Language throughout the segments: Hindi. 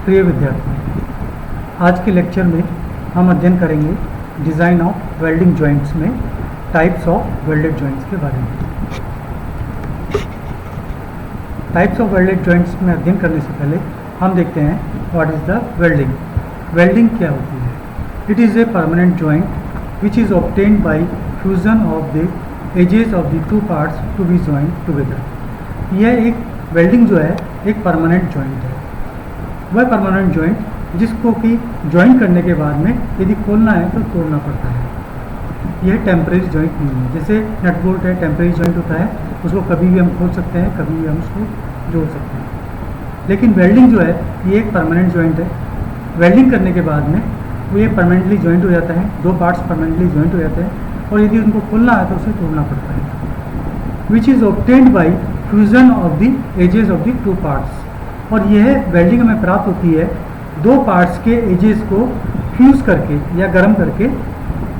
प्रिय विद्यार्थी, आज के लेक्चर में हम अध्ययन करेंगे डिज़ाइन ऑफ वेल्डिंग जॉइंट्स में टाइप्स ऑफ वेल्डेड जॉइंट्स के बारे में। टाइप्स ऑफ वेल्डेड जॉइंट्स में अध्ययन करने से पहले हम देखते हैं what is the welding. Welding क्या होती है? It is a permanent joint which is obtained by fusion of the edges of the two parts to be joint together. यह एक वेल्डिंग जो है एक परमानेंट जॉइंट है। वह परमानेंट जॉइंट जिसको कि ज्वाइन करने के बाद में यदि खोलना है तो तोड़ना पड़ता है। यह टेम्परेरी जॉइंट नहीं है। जैसे नट बोल्ट है, टेम्परेरी जॉइंट होता है, उसको कभी भी हम खोल सकते हैं, कभी भी हम उसको जोड़ सकते हैं। लेकिन वेल्डिंग जो है ये एक परमानेंट जॉइंट है। वेल्डिंग करने के बाद में वो ये परमानेंटली जॉइंट हो जाता है, दो पार्ट्स परमानेंटली जॉइंट हो जाते हैं और यदि उनको खोलना है तो उसे तोड़ना पड़ता है। Which is obtained by fusion of the edges of the two parts. और यह वेल्डिंग में प्राप्त होती है दो पार्ट्स के एजेस को फ्यूज़ करके या गर्म करके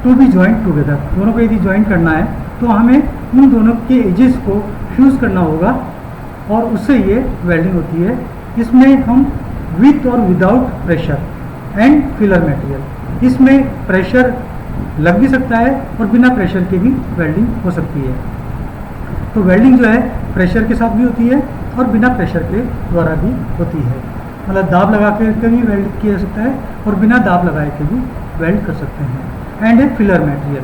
टू बी जॉइंट टुगेदर। दोनों को यदि जॉइंट करना है तो हमें उन दोनों के एजेस को फ्यूज़ करना होगा और उससे ये वेल्डिंग होती है। इसमें हम विथ और without pressure and filler material, इसमें प्रेशर लग भी सकता है और बिना प्रेशर के भी वेल्डिंग हो सकती है। तो वेल्डिंग जो है प्रेशर के साथ भी होती है और बिना प्रेशर के द्वारा भी होती है। मतलब दाब लगा के भी वेल्ड किया जा सकता है और बिना दाब लगाए के भी वेल्ड कर सकते हैं। एंड ए फिलर मटेरियल,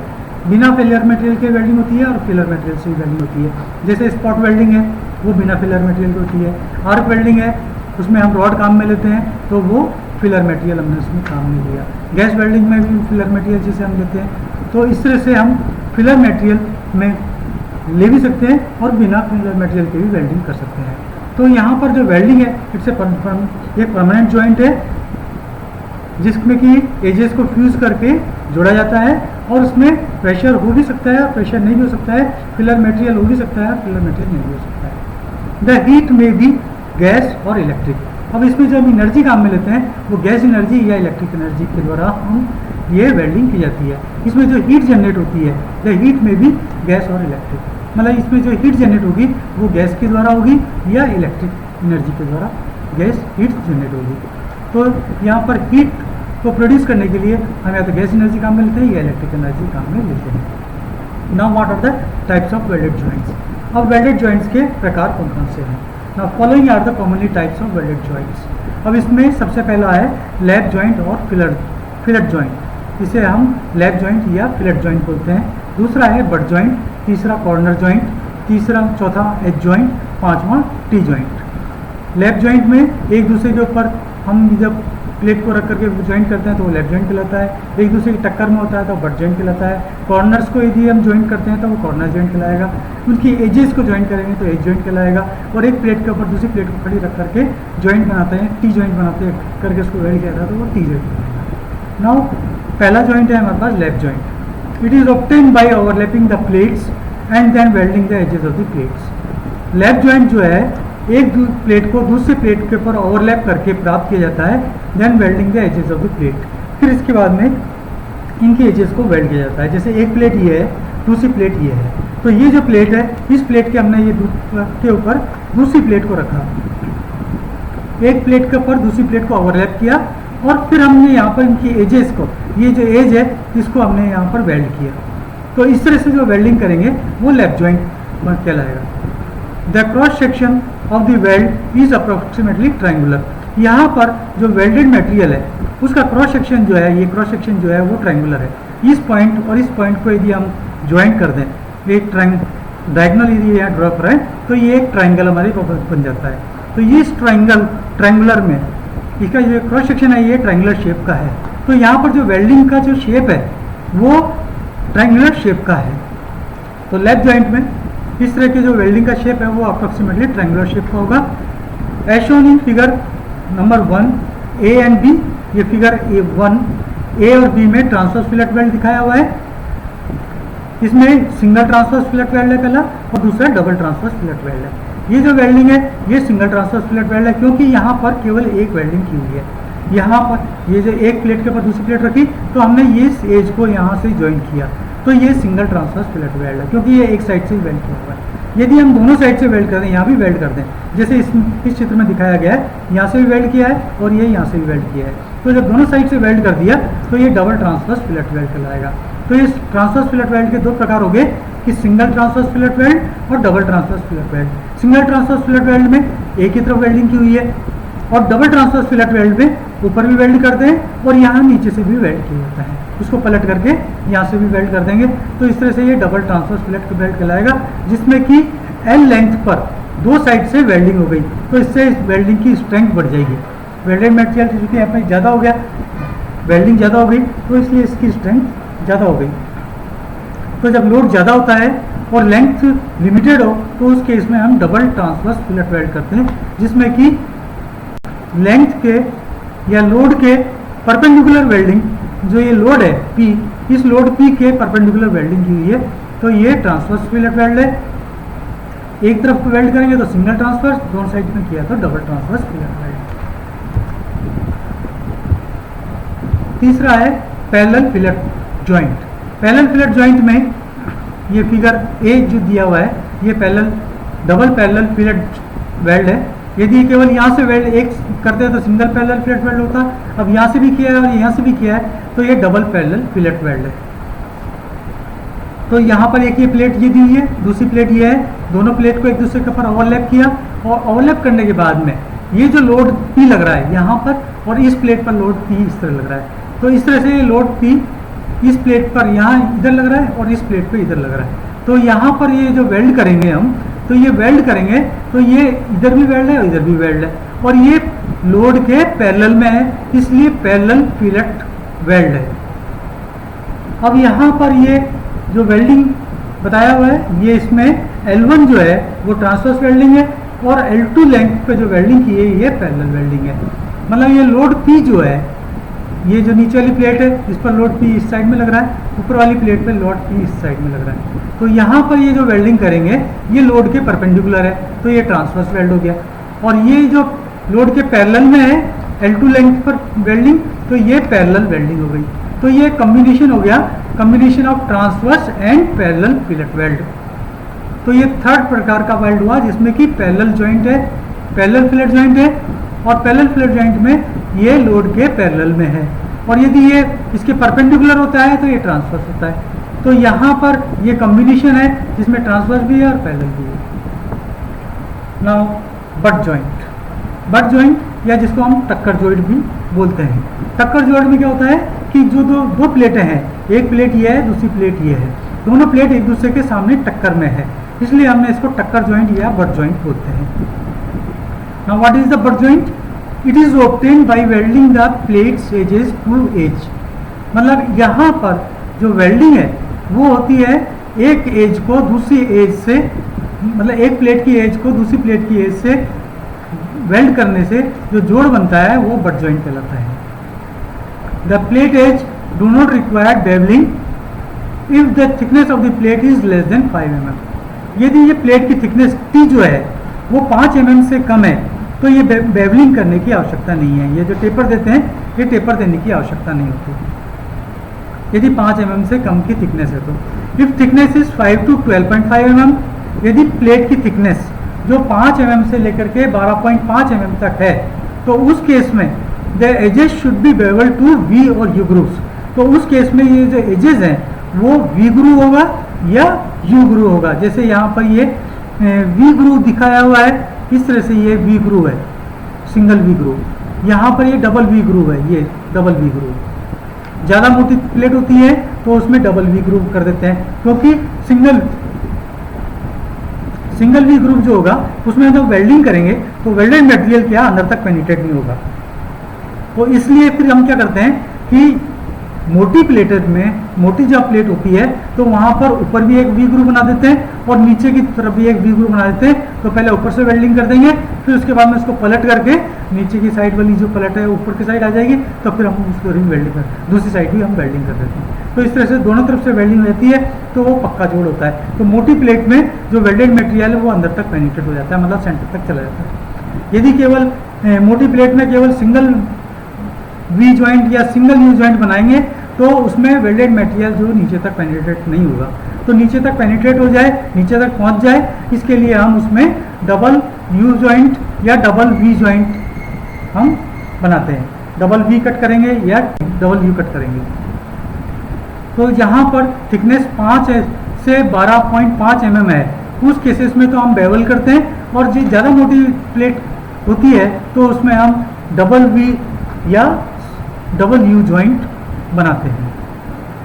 बिना फिलर मटेरियल के वेल्डिंग होती है और फिलर मटेरियल से भी वेल्डिंग होती है। जैसे स्पॉट वेल्डिंग है वो बिना फिलर मटेरियल की होती है। आर्क वेल्डिंग है उसमें हम रॉड काम में लेते हैं तो वो फिलर मटेरियल हमने उसमें काम नहीं लिया। गैस वेल्डिंग में भी फिलर मटेरियल जैसे हम लेते हैं तो इस तरह से हम फिलर मटेरियल में ले भी सकते हैं और बिना फिलर मटेरियल के भी वेल्डिंग कर सकते हैं। तो यहाँ पर जो वेल्डिंग है इट्स ए परमानेंट जॉइंट है जिसमें कि एजेस को फ्यूज़ करके जोड़ा जाता है और उसमें प्रेशर हो भी सकता है, प्रेशर नहीं भी हो सकता है, फिलर मटेरियल हो भी सकता है, फिलर मटेरियल नहीं भी हो सकता है। द हीट में भी गैस और इलेक्ट्रिक। अब इसमें जब एनर्जी काम में लेते हैं वो गैस एनर्जी या इलेक्ट्रिक एनर्जी के द्वारा हम ये वेल्डिंग की जाती है। इसमें जो हीट जनरेट होती है द हीट में भी गैस और इलेक्ट्रिक, मतलब इसमें जो हीट जनरेट होगी वो गैस के द्वारा होगी या इलेक्ट्रिक एनर्जी के द्वारा गैस हीट जनरेट होगी। तो यहाँ पर हीट को प्रोड्यूस करने के लिए हम या तो गैस एनर्जी काम में लेते हैं या इलेक्ट्रिक एनर्जी काम में लेते हैं। Now what are the types of welded joints. अब वेल्डेड जॉइंट्स के प्रकार कौन कौन से हैं? Now following are the commonly types of welded joints. अब इसमें सबसे पहला है लैप जॉइंट और फिलेट जॉइंट। इसे हम लैप जॉइंट या फिलेट जॉइंट बोलते हैं। दूसरा है बट जॉइंट, तीसरा कॉर्नर जॉइंट, चौथा एज जॉइंट, पांचवा टी जॉइंट। लैप जॉइंट में एक दूसरे के ऊपर हम जब प्लेट को रख करके जॉइंट करते हैं तो वो लैप जॉइंट कहलाता है। एक दूसरे की टक्कर में होता है तो बट जॉइंट कहलाता है। कॉर्नर्स को यदि हम जॉइंट करते हैं तो वो कॉर्नर जॉइंट कहलाएगा। उनकी एजेस को जॉइंट करेंगे तो एज जॉइंट कहलाएगा। और एक प्लेट के ऊपर दूसरी प्लेट को खड़ी रख करके जॉइंट बनाते हैं, टी जॉइंट बनाते हैं करके उसको वेल्ड किया जाता है तो वो टी जॉइंट कहलाएगा। नाउ पहला जॉइंट है हमारे पास lap joint. It is obtained by overlapping the plates and then welding the edges of the plates. Lap joint जो है एक प्लेट को दूसरे प्लेट के ऊपर ओवरलैप करके प्राप्त किया जाता है, then welding the edges of the plate. फिर इसके बाद में इनके एजेस को वेल्ड किया जाता है। जैसे एक प्लेट ये है, दूसरी प्लेट ये है, तो ये जो प्लेट है इस प्लेट के हमने ये के ऊपर दूसरी प्लेट को रखा, एक प्लेट के ऊपर दूसरी प्लेट को ओवरलैप किया और फिर हमने यहाँ पर इनकी एजेस को, ये जो एज है इसको हमने यहाँ पर वेल्ड किया। तो इस तरह से जो वेल्डिंग करेंगे वो लैप जॉइंट कहलाएगा। The cross section of the weld is approximately triangular. यहाँ पर जो वेल्डेड मटेरियल है उसका क्रॉस सेक्शन जो है, ये क्रॉस सेक्शन जो है वो ट्रायंगुलर है। इस पॉइंट और इस पॉइंट को यदि हम ज्वाइंट कर दें, एक डायगोनल यदि यहाँ ड्रॉ करें तो ये एक ट्रायंगल हमारे बन जाता है। तो ये इस ट्रायंगुलर में इसका जो क्रॉस सेक्शन है ये ट्रायंगुलर शेप का है। तो यहाँ पर जो वेल्डिंग का जो शेप है वो ट्रायंगुलर शेप का है। तो लैप जॉइंट में इस तरह के जो वेल्डिंग का शेप है वो अप्रोक्सीमेटली ट्रायंगुलर शेप का होगा। As shown in figure number 1 A and B. ये फिगर ए और बी में ट्रांसवर्स फिलेट वेल्ड दिखाया हुआ है। इसमें सिंगल ट्रांसवर्स फिलेट वेल्ड है पहला और दूसरा डबल ट्रांसवर्स फिलेट वेल्ड है। ये जो वेल्डिंग है ये सिंगल ट्रांसवर्स फिलेट वेल्ड है क्योंकि यहाँ पर केवल एक वेल्डिंग की हुई है। यहाँ पर ये जो एक प्लेट के ऊपर दूसरी प्लेट रखी तो हमने ये एज को यहाँ से ज्वाइन किया, तो ये सिंगल ट्रांसवर्स फिलेट वेल्ड है क्योंकि ये एक साइड से ही वेल्ड किया हुआ है। यदि हम दोनों साइड से वेल्ड कर दें, यहाँ भी वेल्ड कर दें, जैसे इस चित्र में दिखाया गया है, यहाँ से भी वेल्ड किया है और ये यहाँ से भी वेल्ड किया है, तो जब दोनों साइड से वेल्ड कर दिया तो ये डबल ट्रांसवर्स फिलेट वेल्ड कहलाएगा। तो इस ट्रांसवर्स फिलेट वेल्ड के दो प्रकार हो गए कि सिंगल ट्रांसवर्स फिलेट वेल्ड और double transverse fillet weld. Single transverse fillet weld में एक ही तरफ वेल्डिंग की हुई है, और डबल ट्रांसवर्स फिलेट वेल्ड में ऊपर भी वेल्ड करते हैं और यहाँ नीचे से भी वेल्ड किया जाता है, उसको पलट करके यहाँ से भी वेल्ड कर देंगे। तो इस तरह से ये डबल ट्रांसवर्स फिलेट वेल्ड कहलाएगा, जिसमें कि एल लेंथ पर दो साइड से वेल्डिंग हो गई, तो इससे वेल्डिंग की स्ट्रेंथ बढ़ जाएगी। वेल्डेड मटेरियल चूँकि यहाँ पर ज़्यादा हो गया, वेल्डिंग ज़्यादा हो गई, तो इसलिए इसकी स्ट्रेंथ ज़्यादा हो गई। तो जब लोड ज़्यादा होता है और लेंथ लिमिटेड हो तो उस केस में हम डबल ट्रांसवर्स फिलेट वेल्ड करते हैं, जिसमें कि लेंथ के या लोड के परपेंडिकुलर वेल्डिंग, जो ये लोड है P, इस लोड P के परपेंडिकुलर वेल्डिंग की हुई है, तो ये ट्रांसवर्स फिलेट वेल्ड है। एक तरफ वेल्ड करेंगे तो सिंगल ट्रांसवर्स, दोनों साइड में किया तो डबल ट्रांसवर्स फिलेट वेल्ड। तीसरा है parallel fillet joint. Parallel fillet joint में ये फिगर ए जो दिया हुआ है, ये डबल पैरेलल फिलेट वेल्ड है। यदि केवल यहाँ से वेल्ड एक करते हैं तो सिंगल पैरेलल फिलेट वेल्ड होता, अब यहाँ से भी किया है और यहाँ से भी किया है तो ये डबल पैरेलल फिलेट वेल्ड है। तो यहाँ पर एक ये प्लेट ये दी हुई है, दूसरी प्लेट ये है, दोनों प्लेट को एक दूसरे के ऊपर ओवरलैप किया, और ओवरलैप करने के बाद में ये जो लोड P लग रहा है यहाँ पर, और इस प्लेट पर लोड P इस तरह लग रहा है, तो इस तरह से ये लोड P इस प्लेट पर यहाँ इधर लग रहा है और इस प्लेट पर इधर लग रहा है। तो यहाँ पर ये जो वेल्ड करेंगे हम, तो ये वेल्ड करेंगे तो ये इधर भी वेल्ड है और इधर भी वेल्ड है, और ये लोड के पैरेलल में है, इसलिए पैरेलल फिलेट वेल्ड है। अब यहाँ पर ये जो वेल्डिंग बताया हुआ है, ये इसमें L1 जो है वो ट्रांसवर्स वेल्डिंग है, और L2 लेंथ पे जो वेल्डिंग की है ये पैरेलल वेल्डिंग है। मतलब ये लोड P जो है, ये जो नीचे वाली प्लेट है इस पर लोड P इस साइड में लग रहा है, ऊपर वाली प्लेट पे लोड P इस साइड में लग रहा है। तो यहाँ पर ये जो वेल्डिंग करेंगे ये लोड के परपेंडिकुलर है, तो ये ट्रांसवर्स वेल्ड हो गया। और ये जो लोड के पैरेलल में है L2 लेंथ पर वेल्डिंग, तो ये पैरेलल वेल्डिंग हो गई। तो ये कम्बिनेशन हो गया, combination of transverse and parallel fillet weld. तो ये थर्ड प्रकार का वेल्ड हुआ, जिसमें कि पैरेलल जॉइंट है, पैरेलल फिलेट जॉइंट है, और पैरेलल फिलेट जॉइंट में ये लोड के पैरेलल में है, और यदि ये इसके परपेंडिकुलर होता है तो ये ट्रांसवर्स होता है। तो यहाँ पर ये कॉम्बिनेशन है जिसमें ट्रांसवर्स भी है और पैरेलल भी है। Now butt joint, butt joint या जिसको हम टक्कर जॉइंट भी बोलते हैं। टक्कर जॉइंट में क्या होता है कि जो दो प्लेटें हैं, एक प्लेट ये है, दूसरी प्लेट ये है, दोनों प्लेट एक दूसरे के सामने टक्कर में है, इसलिए हमने इसको टक्कर जॉइंट या बट जॉइंट बोलते हैं। Now what is the butt joint? It is obtained by welding the plates edges to edge. मतलब यहाँ पर जो वेल्डिंग है वो होती है एक एज को दूसरी एज से, मतलब एक प्लेट की एज को दूसरी प्लेट की एज से वेल्ड करने से जो जोड़ बनता है वो बट जॉइंट कहलाता है। The plate edge do not require bevelling if the thickness of the plate is less than 5 mm। यदि ये प्लेट की थिकनेस T जो है वो 5 mm से कम है तो ये बेवलिंग करने की आवश्यकता नहीं है। ये जो टेपर देते हैं ये टेपर देने की आवश्यकता नहीं होती यदि 5 mm से कम की थिकनेस है तो। If thickness is 5 to 12.5 mm, यदि प्लेट की थिकनेस जो 5 mm से लेकर के 12.5 mm तक है तो उस केस में the edges should be bevelled to V और U ग्रूव्स। तो उस केस में ये जो एजेस हैं वो V ग्रूव होगा या U ग्रूव होगा। जैसे यहाँ पर ये V ग्रूव दिखाया हुआ है, इस तरह से ये V ग्रूव है, सिंगल V ग्रूव। यहाँ पर ये डबल V ग्रूव है, ये डबल V ग्रूव। ज़्यादा मोटी प्लेट होती है तो उसमें डबल V ग्रूव कर देते हैं, क्योंकि सिंगल V ग्रूव जो होगा उसमें जब वेल्डिंग करेंगे तो वेल्डेड मटेरियल क्या अंदर तक पेनिट्रेट नहीं होगा। तो इसलिए फिर हम क्या करते हैं कि मोटी प्लेटेड में, मोटी जब प्लेट होती है तो वहाँ पर ऊपर भी एक V ग्रूव बना देते हैं और नीचे की तरफ भी एक V ग्रूव बना देते हैं। तो पहले ऊपर से वेल्डिंग कर देंगे, फिर उसके बाद में उसको पलट करके नीचे की साइड वाली जो पलट है ऊपर की साइड आ जाएगी, तो फिर हम उसको वेल्डिंग कर, दूसरी साइड भी हम वेल्डिंग कर देते हैं। तो इस तरह से दोनों तरफ से वेल्डिंग रहती है तो वो पक्का जोड़ होता है। तो मोटी प्लेट में जो वेल्डेड मटेरियल है वो अंदर तक पेनिट्रेट हो जाता है, मतलब सेंटर तक चला जाता है। यदि केवल मोटी प्लेट में केवल सिंगल V जॉइंट या सिंगल U जॉइंट बनाएंगे तो उसमें वेल्डेड मटेरियल जो नीचे तक पेनिट्रेट नहीं होगा, तो नीचे तक पेनिट्रेट हो जाए, नीचे तक पहुंच जाए, इसके लिए हम उसमें डबल यू जॉइंट या डबल वी जॉइंट हम बनाते हैं। डबल वी कट करेंगे या डबल यू कट करेंगे। तो जहाँ पर थिकनेस 5 से 12.5 mm है, उस केसेस में तो हम बेवल करते हैं, और जो ज़्यादा मोटी प्लेट होती है तो उसमें हम डबल वी या डबल यू जॉइंट बनाते हैं।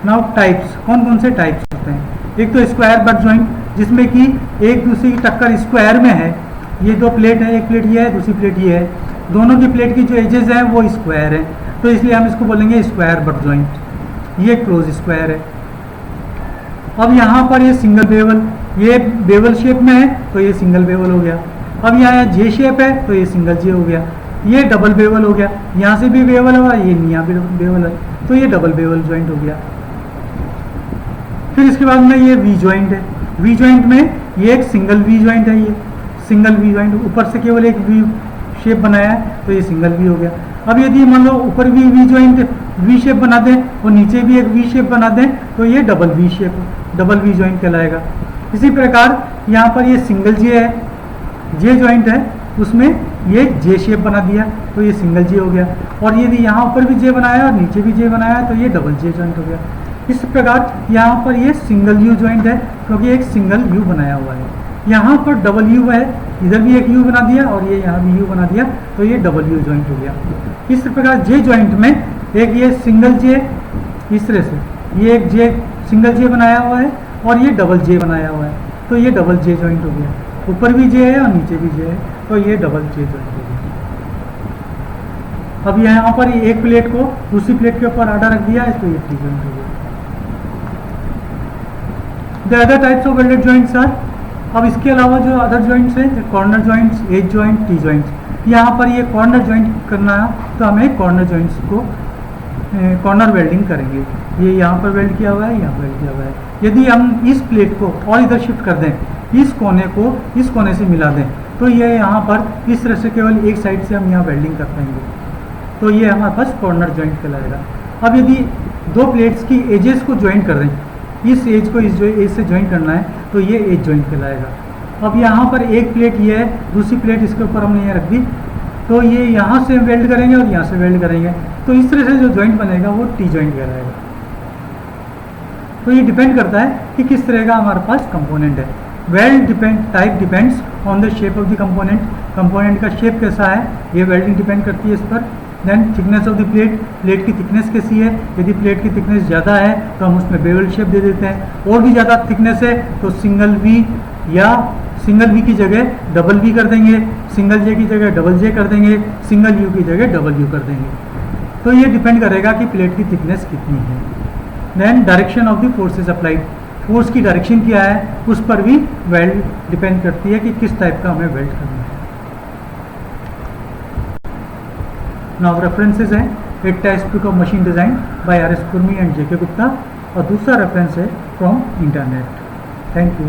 नाउ टाइप्स, कौन कौन से टाइप्स होते हैं? एक तो स्क्वायर बट जॉइंट, जिसमें कि एक दूसरी की टक्कर स्क्वायर में है। ये दो प्लेट है, एक प्लेट ये है, दूसरी प्लेट ये है, दोनों की प्लेट की जो एजेस हैं वो स्क्वायर है, तो इसलिए हम इसको बोलेंगे स्क्वायर बट जॉइंट। ये क्लोज स्क्वायर है। अब यहाँ पर ये सिंगल बेवल, ये बेवल शेप में है तो ये सिंगल बेवल हो गया। अब यहाँ जे शेप है तो ये सिंगल जे हो गया। ये डबल बेवल हो गया, यहाँ से भी बेवल है और ये यहाँ भी बेवल है, तो ये डबल बेवल जॉइंट हो गया। फिर इसके बाद में ये वी जॉइंट है। वी जॉइंट में ये एक सिंगल वी जॉइंट है, ये सिंगल वी जॉइंट, ऊपर से केवल एक वी शेप बनाया है तो ये सिंगल वी हो गया। अब यदि मान लो ऊपर भी वी जॉइंट वी शेप बना दें और नीचे भी एक वी शेप बना दें तो ये double V shape, double V joint कहलाएगा। इसी प्रकार यहाँ पर ये सिंगल जे है, जे जॉइंट है, उसमें ये जे शेप बना दिया तो ये सिंगल जे हो गया। और यदि यहाँ ऊपर भी जे बनाया और नीचे भी जे बनाया तो ये डबल जे जॉइंट हो गया। इस प्रकार यहाँ पर ये सिंगल यू जॉइंट है, क्योंकि एक सिंगल यू बनाया हुआ है। यहाँ पर डबल यू है, इधर भी एक यू बना दिया और ये यहाँ भी यू बना दिया तो ये डबल यू जॉइंट हो गया। इस प्रकार जे जॉइंट में एक ये सिंगल जे, इस तरह से ये एक जे सिंगल जे बनाया हुआ है और ये डबल जे बनाया हुआ है, तो ये डबल जे जॉइंट हो गया। ऊपर भी जे है और नीचे भी जे है, तो ये डबल जे जॉइंट हो गया। अब यहाँ पर एक प्लेट को दूसरी प्लेट के ऊपर आधा रख दिया है तो ये टी जॉइंट हो गया। The other types of welded joints are, अब इसके अलावा जो अदर जॉइंट्स हैं, corner joints, edge joint, T joints. यहाँ पर ये कॉर्नर जॉइंट करना है तो हमें कॉर्नर जॉइंट्स को कॉर्नर वेल्डिंग करेंगे। ये यहाँ पर वेल्ड किया हुआ है, यहाँ वेल्ड किया हुआ है। यदि हम इस प्लेट को और इधर शिफ्ट कर दें, इस कोने को इस कोने से मिला दें, तो ये यहाँ पर इस तरह से केवल एक साइड से हम यहाँ वेल्डिंग कर पाएंगे, तो ये हमारे पास कॉर्नर जॉइंट कहलाएगा। अब यदि दो प्लेट्स की एजेस को ज्वाइन कर दें, इस एज को इस एज से ज्वाइन करना है तो ये एज जॉइंट कहलाएगा। अब यहाँ पर एक प्लेट ये है, दूसरी प्लेट इसके ऊपर हमने ये रख दी, तो ये यहाँ से वेल्ड करेंगे और यहाँ से वेल्ड करेंगे, तो इस तरह से जो जॉइंट बनेगा वो टी जॉइंट कहलाएगा। तो ये डिपेंड करता है कि किस तरह का हमारे पास कंपोनेंट है। Weld type depends on the shape of the component, component का शेप कैसा है ये वेल्डिंग डिपेंड करती है इस पर। Then thickness of the plate, plate की थिकनेस कैसी है, यदि प्लेट की थिकनेस ज़्यादा है तो हम उसमें बेवल शेप दे देते हैं, और भी ज़्यादा थिकनेस है तो सिंगल वी या सिंगल वी की जगह डबल वी कर देंगे, सिंगल जे की जगह डबल जे कर देंगे, सिंगल यू की जगह डबल यू कर देंगे। तो ये डिपेंड करेगा कि प्लेट की थिकनेस कितनी है। Then direction of the forces applied, force की डायरेक्शन क्या है उस पर भी वेल्ड डिपेंड करती है कि किस टाइप का हमें वेल्ड करना है। नाउ रेफरेंसेस हैं, एक text book of machine design by R S Khurmi and J K Gupta, और दूसरा रेफरेंस है फ्रॉम इंटरनेट। Thank you.